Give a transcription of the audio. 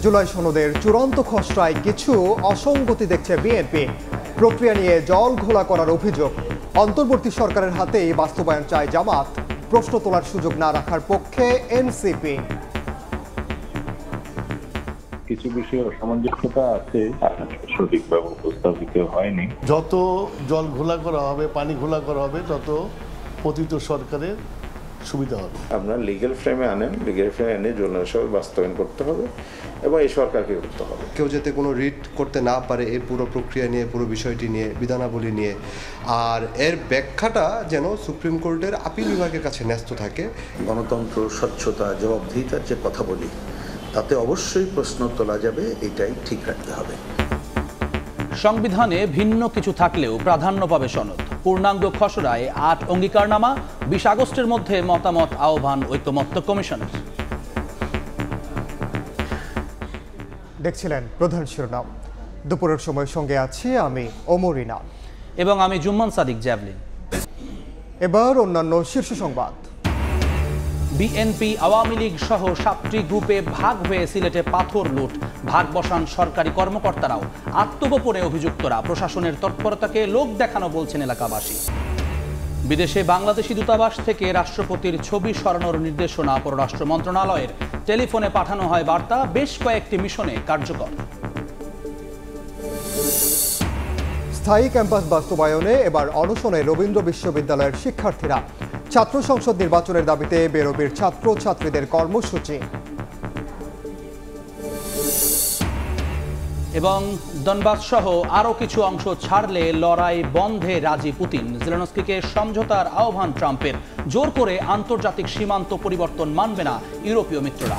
জুলাই সনদের চূড়ান্ত খসড়ায় কিছু অসঙ্গতি দেখছে বিএনপি। প্রক্রিয়া নিয়ে জল ঘোলা করার অভিযোগ। অন্তর্বর্তী সরকারের হাতেই বাস্তবায়ন চায় জামাত। প্রশ্ন তোলার সুযোগ না রাখার পক্ষে এনসিপি। কিছু বিষয়ে অসামঞ্জস্যতা আছে, সঠিকভাবে উপস্থাপিত হয়নি। যত জল ঘোলা করা হবে, পানি ঘোলা করা হবে, তত পতিত সরকারের সুবিধা হবে। আপনার লিগ্যাল ফ্রেমে আনেন, লিগ্যাল ফ্রেমে এনে জুলাই সনদ বাস্তবায়ন করতে হবে এবং এই সরকারকে করতে হবে। কেউ যাতে কোনো রিট করতে না পারে এই পুরো প্রক্রিয়া নিয়ে, পুরো বিষয়টি নিয়ে, বিধানাবলী নিয়ে, আর এর ব্যাখ্যাটা যেন সুপ্রিম কোর্টের আপিল বিভাগের কাছে ন্যস্ত থাকে। গণতন্ত্র, স্বচ্ছতা, জবাবদিহিতার যে কথা বলি, তাতে অবশ্যই প্রশ্ন তোলা যাবে, এটাই ঠিক রাখতে হবে। সংবিধানে ভিন্ন কিছু থাকলেও প্রাধান্য পাবে সনদ। পূর্ণাঙ্গ খসড়ায় ৮ অঙ্গীকারনামা। ২০ আগস্টের মধ্যে মতামত আহ্বান ঐকমত্য কমিশনের। দেখছিলেন প্রধান শিরোনাম। দুপুরের সময় সঙ্গে আছি আমি ওমর ইনাম এবং আমি জুম্মান সাদিক জ্যাভলিন। এবার অন্যান্য শীর্ষ সংবাদ। বিএনপি, আওয়ামী লীগ সহ ৭টি গ্রুপে ভাগ হয়ে সিলেটে পাথর লুট। ভাগ বসান সরকারি কর্মকর্তারাও। আত্মগোপনে অভিযুক্তরা। প্রশাসনের তৎপরতাকে লোক দেখানো বলছেন এলাকাবাসী। বিদেশে বাংলাদেশি দূতাবাস থেকে রাষ্ট্রপতির ছবি সরানোর নির্দেশনা পররাষ্ট্র মন্ত্রণালয়ের। টেলিফোনে পাঠানো হয় বার্তা, বেশ কয়েকটি মিশনে কার্যকর। স্থায়ী ক্যাম্পাস বাস্তবায়নে এবার অনশনে রবীন্দ্র বিশ্ববিদ্যালয়ের শিক্ষার্থীরা। ছাত্র সংসদ নির্বাচনের দাবিতে বেরোবির ছাত্রছাত্রীদের কর্মসূচি। এবং দনবাস সহ আরও কিছু অংশ ছাড়লে লড়াই বন্ধে রাজি পুতিন। জেলেনস্কিকে সমঝোতার আহ্বান ট্রাম্পের। জোর করে আন্তর্জাতিক সীমান্ত পরিবর্তন মানবে না ইউরোপীয় মিত্ররা।